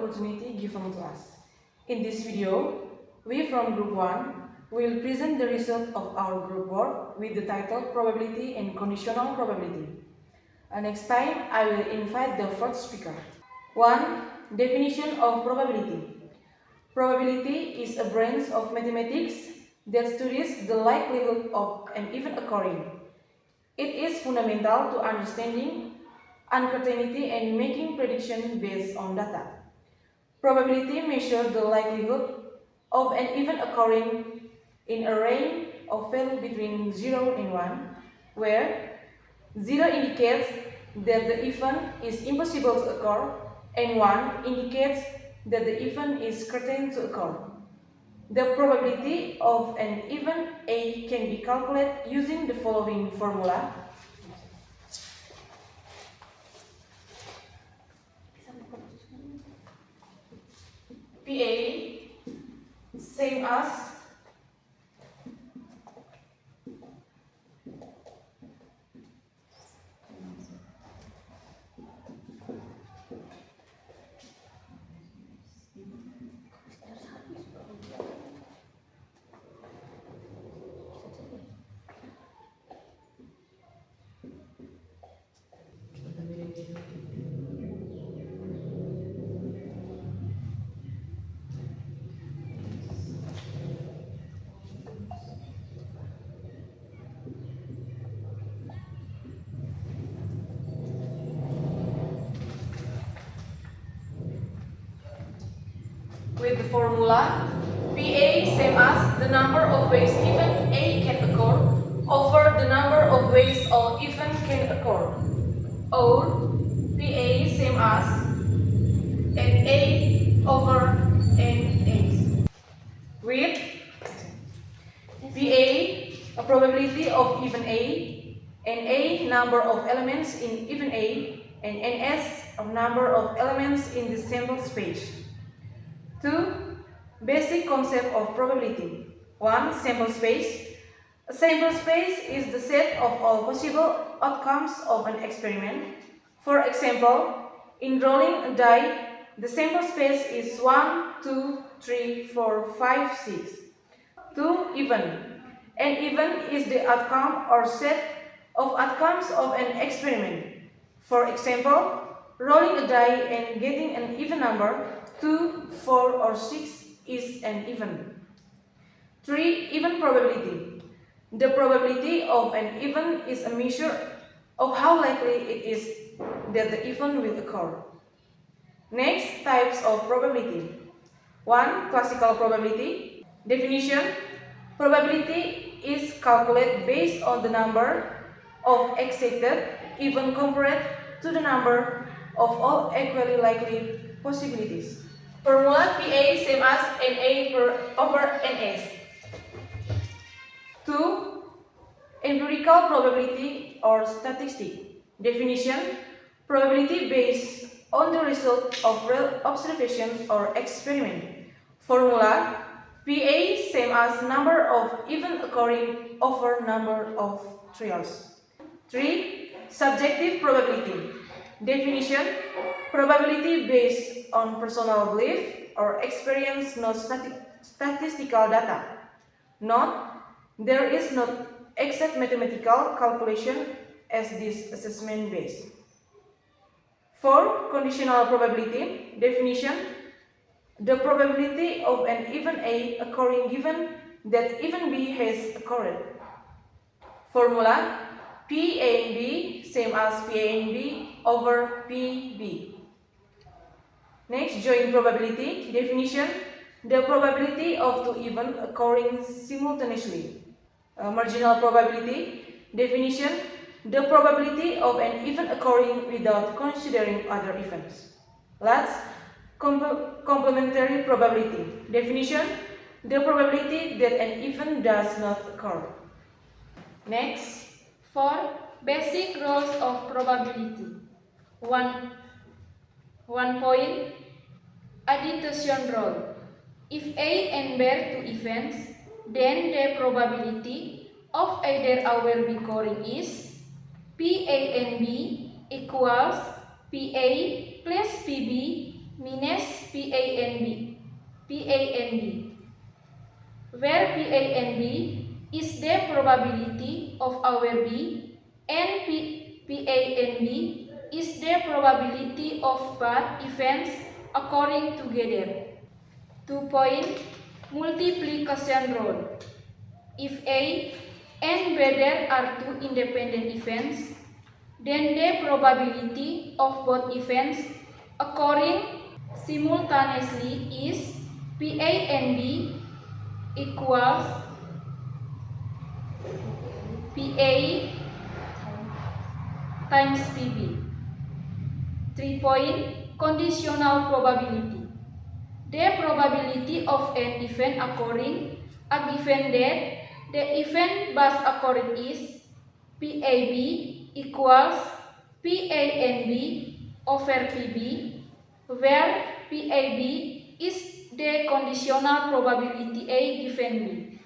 opportunity given to us. In this video, we from Group 1 will present the result of our group work with the title Probability and Conditional Probability. Next time, I will invite the first speaker. 1. Definition of probability. Probability is a branch of mathematics that studies the likelihood of an event occurring. It is fundamental to understanding uncertainty and making predictions based on data. Probability measures the likelihood of an event occurring in a range of values between 0 and 1, where 0 indicates that the event is impossible to occur and 1 indicates that the event is certain to occur. The probability of an event A can be calculated using the following formula. PA same as with the formula PA same as the number of ways event A can occur over the number of ways all event can occur, or PA same as NA over NX, with PA a probability of event A, NA number of elements in event A, and NS a number of elements in the sample space. 2. Basic concept of probability. 1. Sample space. A sample space is the set of all possible outcomes of an experiment. For example, in rolling a die, the sample space is 1, 2, 3, 4, 5, 6. 2. Event. An event is the outcome or set of outcomes of an experiment. For example, rolling a die and getting an even number 2, 4, or 6 is an event. 3. Event probability. The probability of an event is a measure of how likely it is that the event will occur. Next, types of probability. 1. Classical probability. Definition. Probability is calculated based on the number of accepted events compared to the number of all equally likely possibilities. Formula PA same as NA over NS. 2. Empirical probability or statistic. Definition. Probability based on the result of real observations or experiment. Formula PA same as number of events occurring over number of trials. 3. Subjective probability. Definition. Probability based on personal belief or experience, not statistical data. Note, there is no exact mathematical calculation as this assessment base. 4. Conditional probability. Definition. The probability of an event A occurring given that event B has occurred. Formula P A and B same as P A and B over PB. Next, joint probability. Definition. The probability of two events occurring simultaneously. Marginal probability. Definition. The probability of an event occurring without considering other events. Last, complementary probability. Definition. The probability that an event does not occur. Next, 4. Basic rules of probability. 1 point. Addition rule. If A and B are two events, then the probability of either our occurring is PA and B equals PA plus PB minus PA and B, where PA and B is the probability of our B and PA and B is the probability of both events occurring together. 2-point multiplication rule. If A and B are two independent events, then the probability of both events occurring simultaneously is PA and B equals PA times PB. 3-point conditional probability. The probability of an event occurring a given date, the event both occurring is PAB equals PA&B over PB, where PAB is the conditional probability A given B.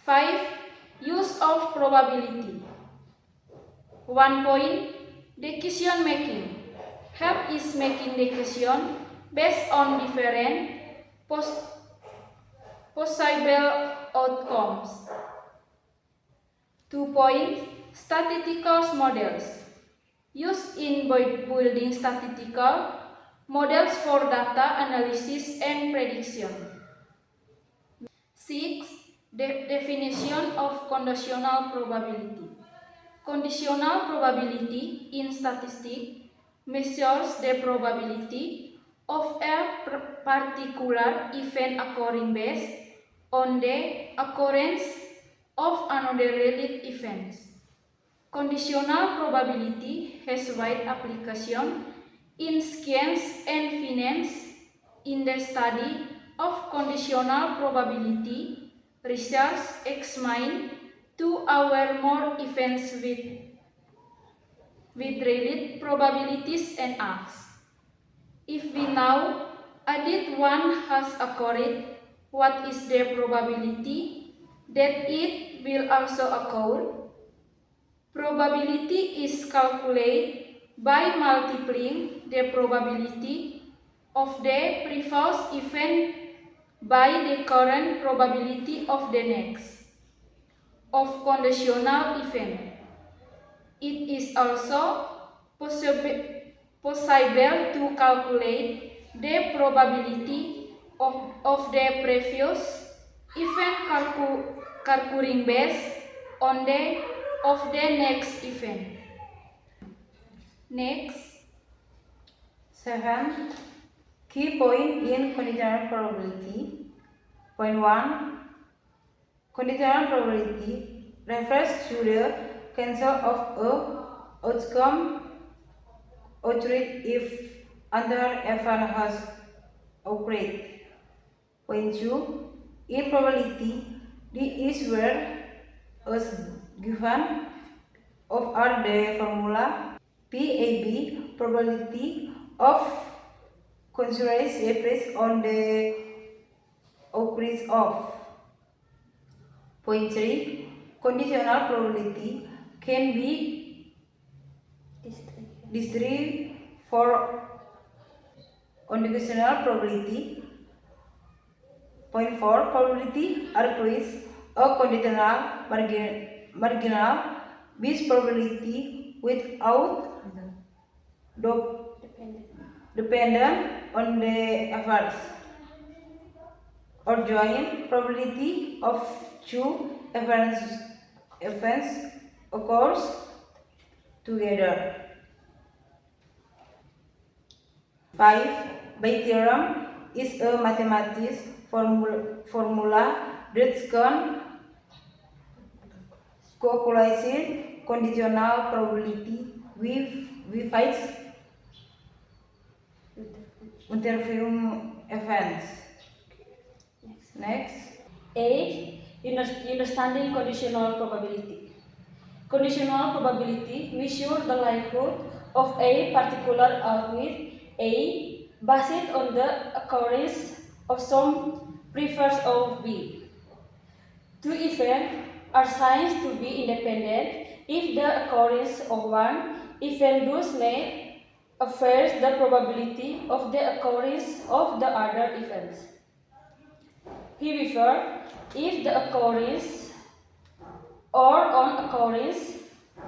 5. Use of probability. 1-point decision making. Help is making decision based on different possible outcomes. 2-point statistical models. Used in building statistical models for data analysis and prediction. 6. Definition of conditional probability. Conditional probability in statistics measures the probability of a particular event occurring based on the occurrence of another related event. Conditional probability has wide application in science and finance. In the study of conditional probability, research examines 2 or more events with related probabilities and asks, if we now added one has occurred, what is the probability that it will also occur? Probability is calculated by multiplying the probability of the previous event by the current probability of the next of conditional event. It is also possible to calculate the probability of the previous event occurring based on the of the next event. Next. 7. Key point in conditional probability. Point 1. Conditional probability refers to the cancel of a outcome occurred if another event has occurred. Point 2. In probability, this is where as given of are the formula PAB probability of consequence based on the occurrence of. Point 3. Conditional probability can be distributed for conditional probability. Point 4. Probability requires a conditional marginal base probability without dependent on the efforts or joint probability of two events occurs together. 5. Bayes' theorem is a mathematical formula that can calculate conditional probability with interfering events. Next. 8. Understanding conditional probability. Conditional probability measures the likelihood of a particular outcome A based on the occurrence of some previous of B. 2 events are seen to be independent if the occurrence of one event does make affairs the probability of the occurrence of the other events. However, if the occurrence or on-occurrence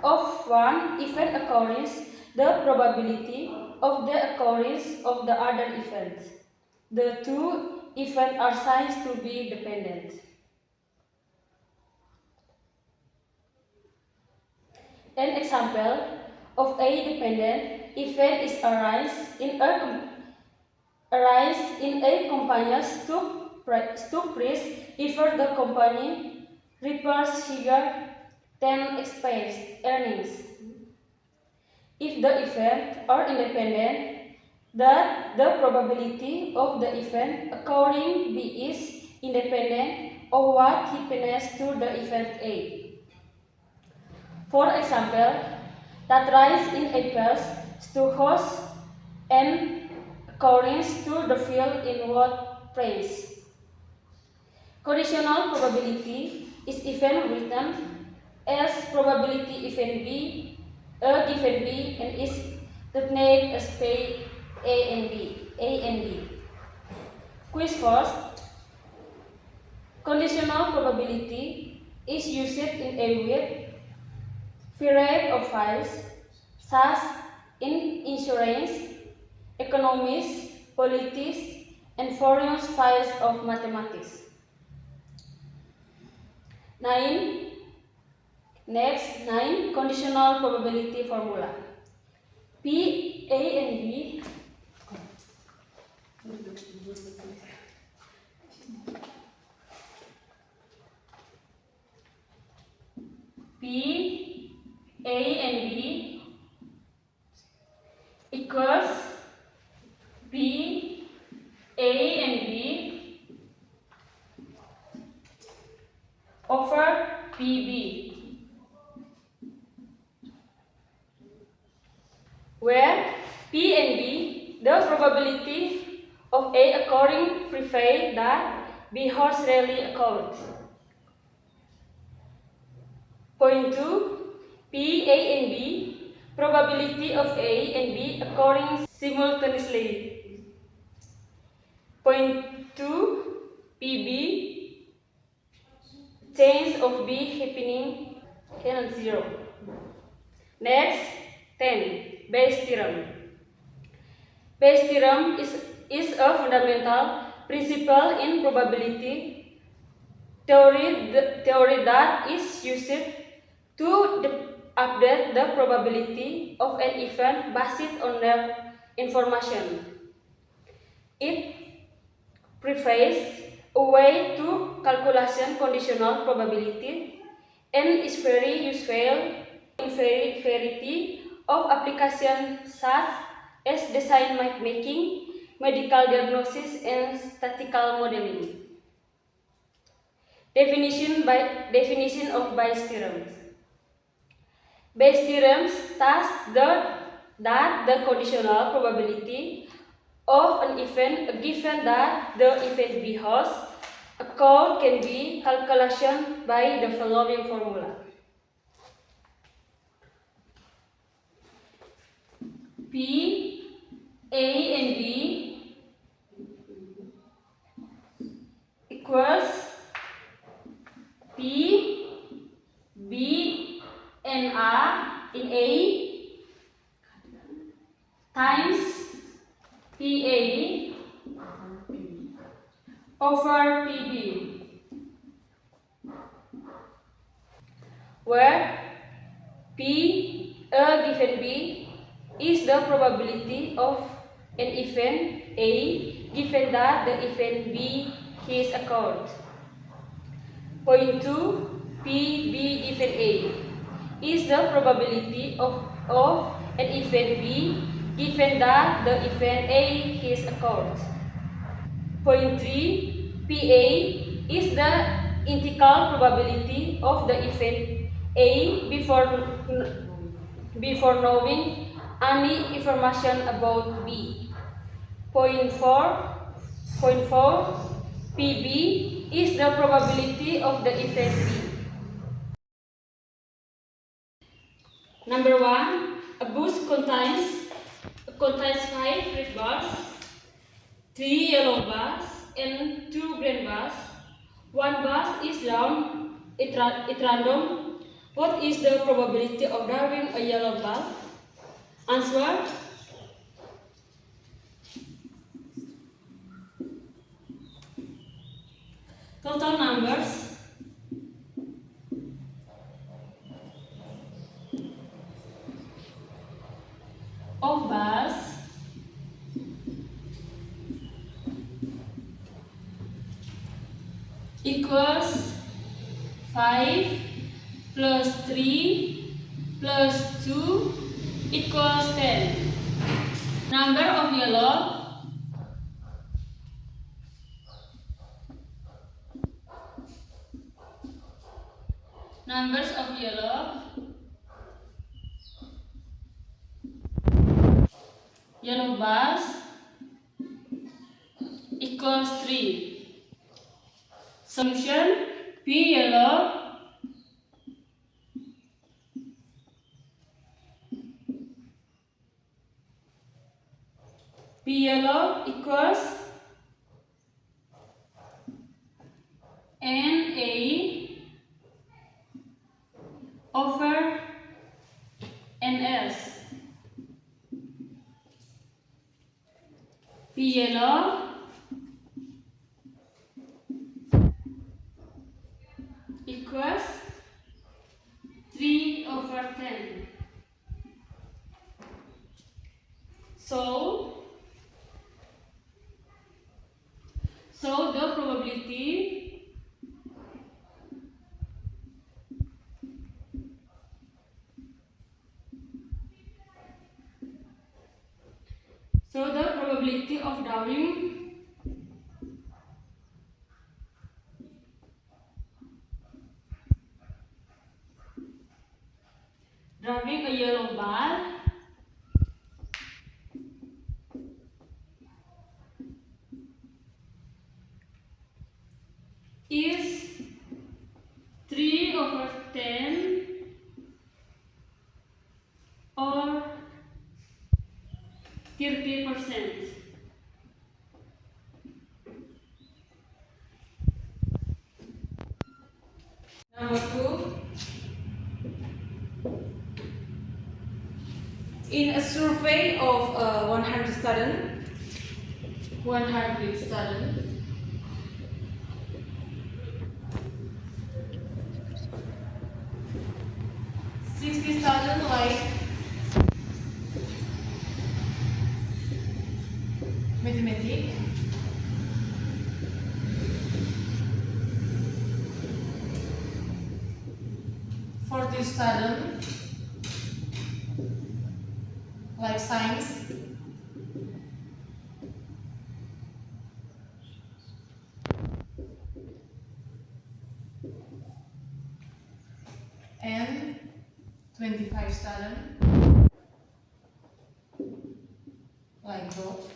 of one event occurrence, the probability of the occurrence of the other event. The two events are seen to be dependent. An example of a dependent event is arise in a company's stock price if the company reports higher than expected earnings. If the event are independent, that the probability of the event occurring B is independent of what happens to the event A. For example, that rise in April's to host an occurrence to the field in what phrase. Conditional probability is event written as probability event B, a given B, and is written as A and B. Quiz first. Conditional probability is used in a wide variety of fields, such in insurance, economics, politics, and various fields of mathematics. 9. Conditional probability formula. P, A, and B P, A, and B equals P, A, and B over PB, where P and B, the probability of A occurring prevail that B has rarely occurred. Point 2. P, A, and B, probability of A and B occurring simultaneously. Point 2. PB, chance of B happening can 0. Next, 10. Bayes theorem. Bayes theorem is a fundamental principle in probability theory that is used to update the probability of an event based on their information. It provides a way to calculation conditional probability and is very useful in variety of applications such as design making, medical diagnosis, and statistical modeling. Definition of Bayes theorem. Bayes theorem states that the conditional probability of an event given that the event B has occurred can be calculated by the following formula. P, A, and B equals P, B, and R in A times PA over PB, where P, A given B, is the probability of an event A given that the event B has occurred. Point 2. P, B given A is the probability of an event B given that the event A has occurred. Point 3. PA is the integral probability of the event A before knowing any information about B. Point 4. PB is the probability of the event B. Number 1. A bus contains a contains 5 red bars, 3 yellow bars, and 2 green bars. One bar is round, it's random. What is the probability of drawing a yellow bar? Answer. Total numbers of bars equals 5 plus 3 plus 2 equals 10. Number of yellow numbers of yellow bars equals 3. Solution: P yellow equals NA over NS. P yellow equals 3 over 10. So the probability of drawing a yellow bar is 3 over 10 or 30%. Number 2. In a survey of 100 students, 60 students like mathematics, 40 students like science, and 25 students like both.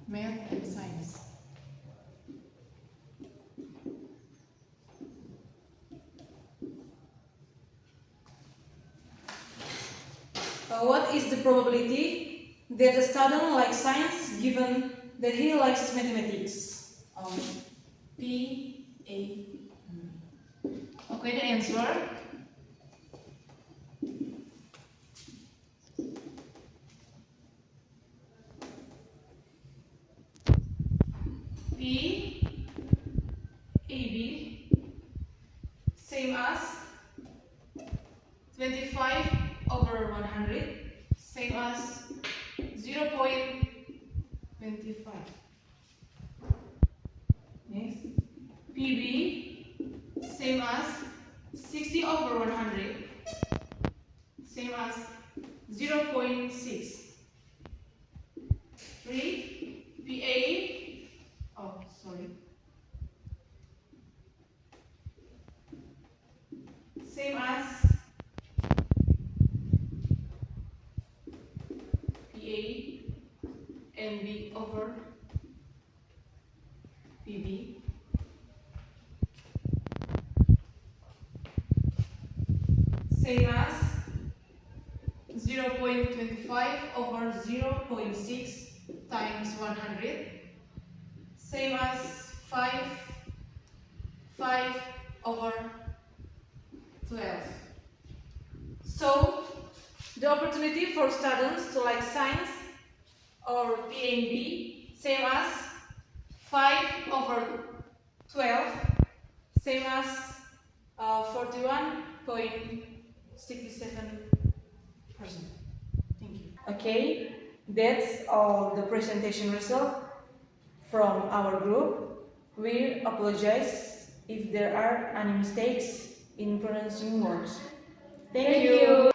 Math and science. What is the probability that a student likes science given that he likes mathematics? P, A. Okay, the answer. P, AB, same as 25 over 100, same as 0.25. Next, PB, same as 60 over 100, same as 0.6. 3, PA, same as PA and B over PB. same as 0.25 over 0.6 times 100, same as 5 over 12. So, the opportunity for students to like science or PA and B, same as 5 over 12, same as 41.67%. Thank you. Okay, that's all the presentation result from our group. We apologize if there are any mistakes in pronouncing words. Thank you.